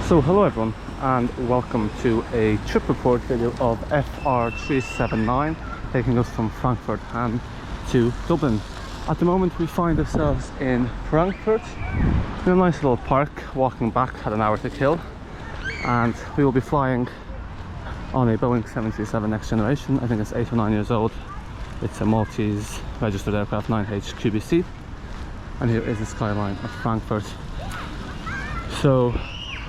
So hello everyone and welcome to a trip report video of FR679 taking us from Frankfurt Hahn to Dublin. At the moment we find ourselves in Frankfurt in a nice little park, walking back at an hour to kill, and we will be flying on a Boeing 737 next generation. I think it's 8 or 9 years old. It's a Maltese registered aircraft, 9H QBC, and here is the skyline of Frankfurt. So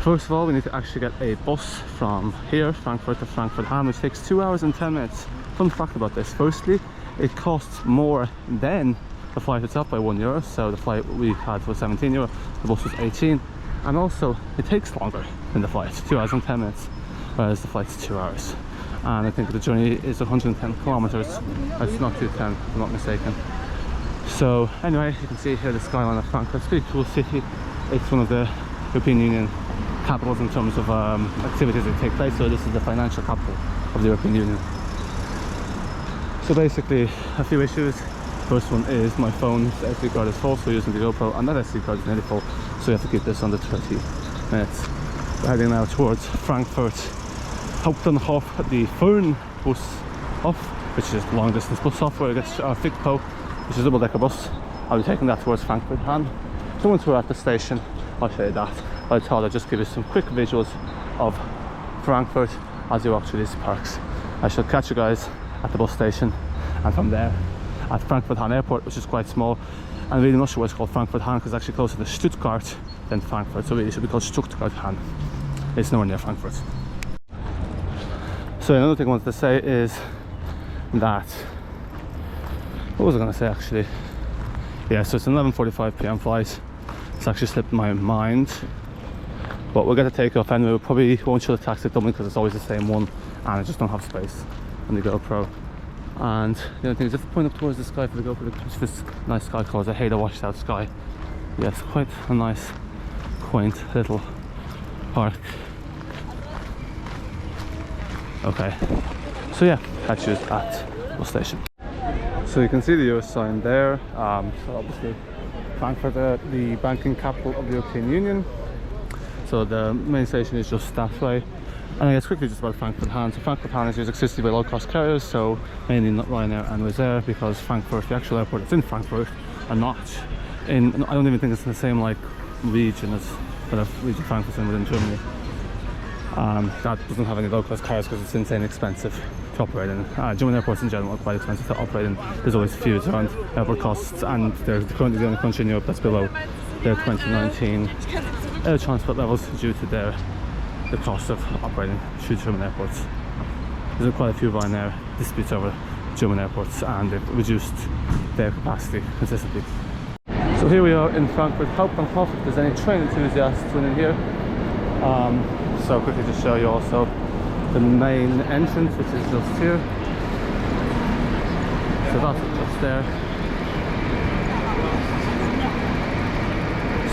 first of all, we need to actually get a bus from here, Frankfurt to Frankfurt Hahn, which takes 2 hours and 10 minutes. Fun fact about this: firstly, it costs more than the flight itself by €1. So the flight we had was €17, the bus was 18, and also it takes longer than the flight, 2 hours and 10 minutes, whereas the flight's 2 hours. And I think the journey is 110 kilometers. It's not 210, if I'm not mistaken. So anyway, you can see here the skyline of Frankfurt. It's a pretty cool city. It's one of the European Union capitals in terms of activities that take place. So this is the financial capital of the European Union. So basically a few issues. First one is my phone's SD card is full, so we're using the GoPro, and that SD card is nearly full, so we have to keep this under 30 minutes. We're heading now towards Frankfurt Hauptbahnhof, the Fernbushof, which is long distance bus stop where it gets our Figpo, which is a double-decker bus. I'll be taking that towards Frankfurt Hahn. So once we're at the station, I'll show you that. I thought I'd just give you some quick visuals of Frankfurt as you walk through these parks. I shall catch you guys at the bus station, and from there at Frankfurt Hahn Airport, which is quite small. And really not sure why it's called Frankfurt Hahn, because it's actually closer to Stuttgart than Frankfurt, so really it should be called Stuttgart Hahn. It's nowhere near Frankfurt. So another thing I wanted to say is that, what was I going to say actually? Yeah, so it's an 11:45 p.m. flight. It's actually slipped my mind, but we'll get a takeoff anyway. We probably won't show the taxi at Dublin because it's always the same one, and I just don't have space on the GoPro. And the other thing is just to point up towards the sky for the GoPro. It's this nice sky colours. I hate a washed out sky. Yeah, it's quite a nice, quaint little park. Okay, so yeah, catch you at the bus station. So you can see the US sign there. So obviously Frankfurt, the banking capital of the European Union. So the main station is just that way. And I guess quickly just about Frankfurt Hahn. So Frankfurt Hahn is used exclusively by low-cost carriers, so mainly not Ryanair and Wizz Air, because Frankfurt, the actual airport, it's in Frankfurt and not in, I don't even think it's in the same like region as the region Frankfurt's in within Germany. That doesn't have any low-cost carriers because it's insanely expensive to operate in. German airports in general are quite expensive to operate in. There's always feuds around airport costs, and they're currently the only country in Europe that's below their 2019 air transport levels due to the cost of operating through German airports. There's quite a few Ryanair disputes over German airports, and they've reduced their capacity consistently. So here we are in Frankfurt Hauptbahnhof. If there's any train enthusiasts in here, so quickly just show you also the main entrance, which is just here. So that's just there.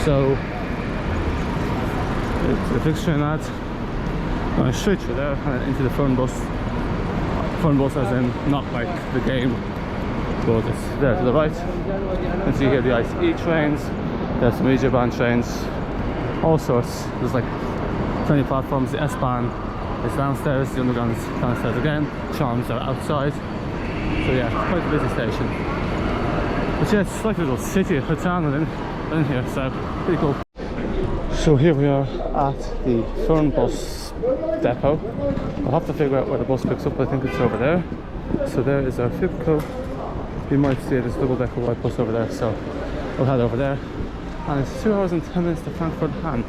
So it's the fixture and that. Going straight through there and then into the Fernbus. Fernbus as in not like the game, but it's there to the right. You can see here the ICE trains. There's some Band trains, all sorts. There's like 20 platforms. The S-Bahn is downstairs, the Underground is downstairs again. Trams are outside. So yeah, quite a busy station. But yeah, it's like a little city of town in here, so pretty cool. So here we are at the Fernbus depot. I'll have to figure out where the bus picks up, but I think it's over there. So there is our Fibco. You might see it as double-decker white bus over there, so we'll head over there. And it's 2 hours and 10 minutes to Frankfurt Hahn.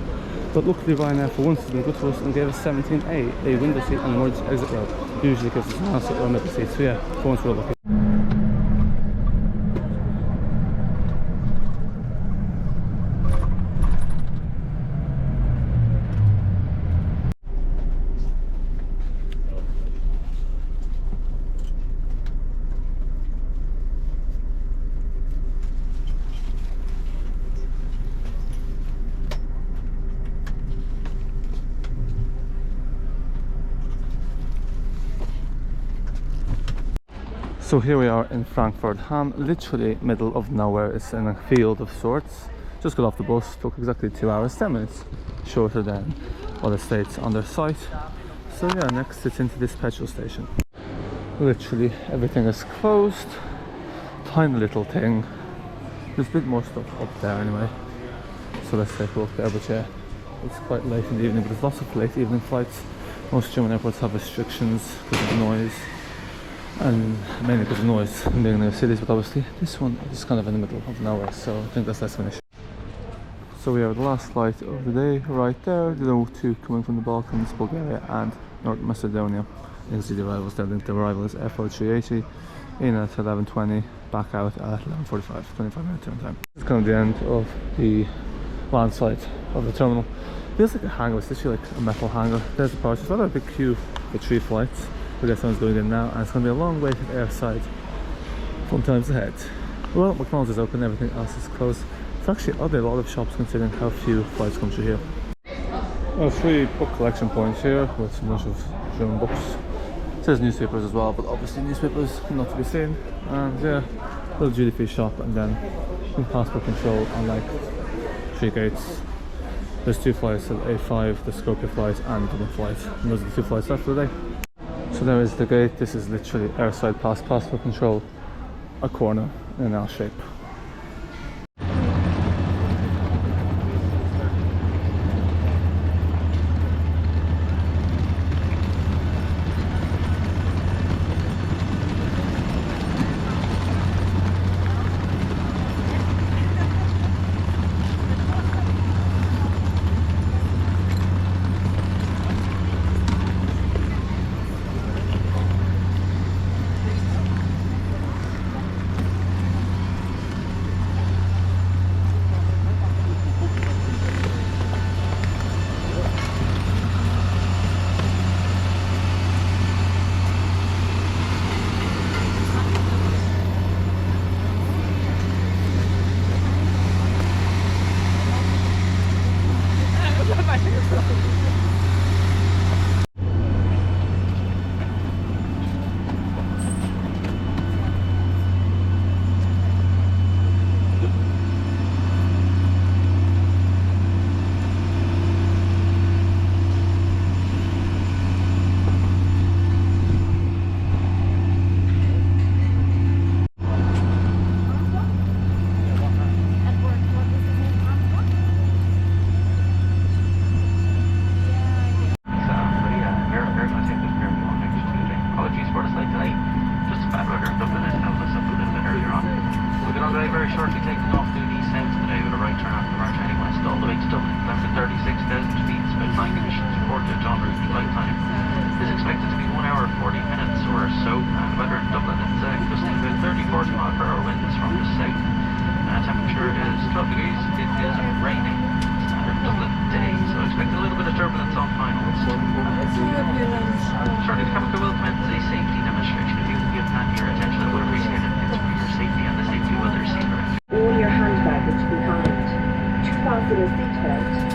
But luckily Ryanair for once has been good to us and gave us 17A, a window seat and an emergency exit row. Usually gives us an answer or middle seat, so yeah, for once we're lucky. So here we are in Frankfurt Hahn, literally middle of nowhere. It's in a field of sorts. Just got off the bus, took exactly 2 hours, 10 minutes shorter than what it states on their site. So yeah, next it's into this petrol station. Literally everything is closed. Tiny little thing. There's a bit more stuff up there anyway. So let's take a look there, but yeah, it's quite late in the evening, but there's lots of late evening flights. Most German airports have restrictions because of the noise, and mainly because of noise in being near cities, but obviously this one is kind of in the middle of nowhere, so I think that's less of an issue. So we have the last flight of the day right there, the two coming from the Balkans, Bulgaria and North Macedonia. You can see the arrivals there. I think the arrival is FR380, in at 11:20, back out at 11:45, 25-minute turn time. This is kind of the end of the land site of the terminal. Feels like a hangar, it's literally like a metal hangar. There's the parts. It's rather a big queue for 3 flights. I guess someone's going in now, and it's going to be a long wait at airside. Fun times ahead. Well, McDonald's is open, everything else is closed. It's actually oddly a lot of shops considering how few flights come through here. A free book collection point here with a bunch of German books. It says newspapers as well, but obviously newspapers not to be seen. And yeah, a little duty free shop, and then passport control on like 3 gates. There's 2 flights, the A5, the Skopje flight and the Dublin flight. And those are the 2 flights left for the day. So there is the gate. This is literally airside passport control, a corner in an L shape.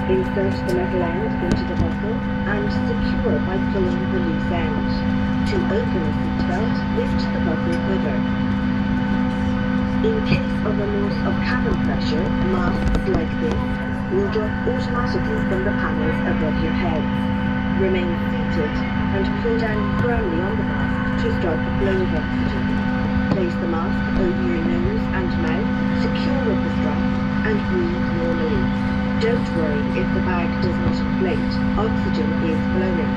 Insert the metal end into the buckle and secure by pulling the loose end. To open the seatbelt, lift the buckle further. In case of a loss of cabin pressure, masks like this will drop automatically from the panels above your heads. Remain seated and pull down firmly on the mask to start the flow of oxygen. Place the mask over your nose and mouth, secure with the strap, and breathe normally. Don't worry if the bag does not inflate. Oxygen is flowing.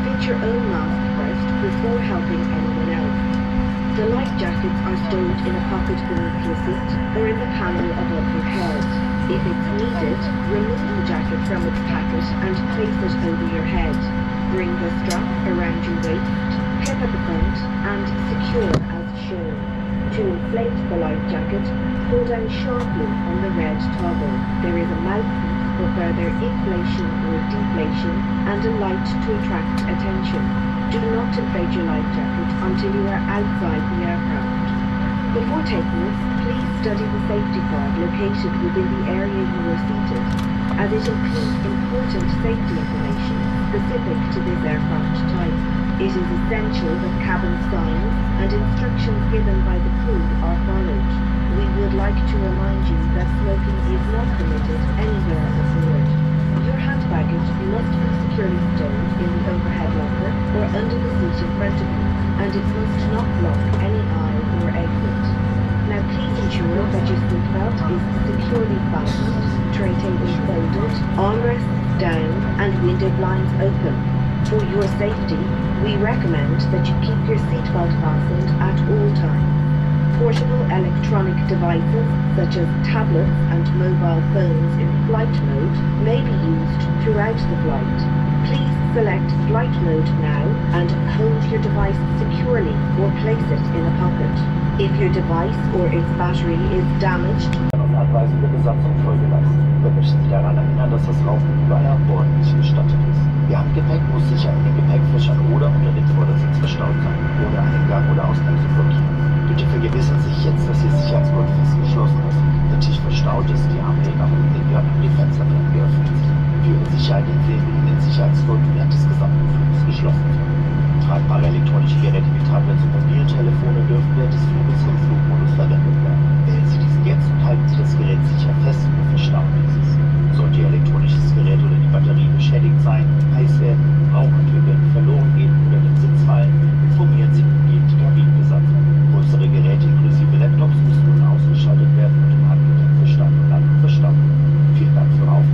Fit your own mask first before helping anyone else. The life jackets are stored in a pocket beneath your seat or in the panel above your head. If it's needed, remove the jacket from its packet and place it over your head. Bring the strap around your waist, clip at the front, and secure as shown. To inflate the life jacket, pull down sharply on the red toggle. There is a mouthpiece for further inflation or deflation and a light to attract attention. Do not inflate your life jacket until you are outside the aircraft. Before taking off, please study the safety card located within the area you are seated, as it includes important safety information specific to this aircraft type. It is essential that cabin signs and instructions given by the crew are followed. We would like to remind you that smoking is not permitted anywhere aboard. Your hand baggage must be secured securely stowed in the overhead locker or under the seat in front of you, and it must not block any aisle or exit. Now please ensure that your seatbelt is securely fastened, tray tables folded, armrests down, and window blinds open. For your safety, we recommend that you keep your seatbelt fastened at all times. Portable electronic devices such as tablets and mobile phones in flight mode may be used throughout the flight. Please select flight mode now and hold your device securely or place it in a pocket. If your device or its battery is damaged, auf Anweisung der Besatzung folgeleistet. Wir möchten Sie daran erinnern, dass das Rauchen überall an Bord nicht gestattet ist. Ihr Handgepäck muss sicher in den Gepäckfächern oder unter dem Vordersitz verstaut sein, ohne einen Gang oder Ausgang zu blockieren. Bitte vergewissern Sie sich jetzt, dass Ihr Sicherheitsgurt festgeschlossen ist, der Tisch verstaut ist, die Armlehne nach unten gehört und die Fensterflächen geöffnet sind. Für Ihre Sicherheit empfehlen wir Ihnen, den Sicherheitsgurt während des gesamten Fluges geschlossen zu halten. Tragbare elektronische Geräte wie Tablets und Mobiltelefone dürfen während des Fluges im Flugmodus verwendet werden. Wählen Sie diesen jetzt und halten Sie das Gerät sicher fest und verstauen dieses. Sollte Ihr elektronisches Gerät oder die Batterie beschädigt sein, heiß werden, Rauchentwickeln, verloren gehen oder den Sitz fallen, informieren Sie umgehend die Kabinenbesatzung. Größere Geräte inklusive Laptops müssen nun ausgeschaltet werden und im Handgepäck für Start und Landung verstanden. Vielen Dank für Aufmerksamkeit.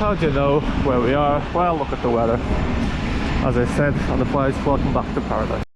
How do you know where we are? Well, look at the weather. As I said on the flights, welcome back to paradise.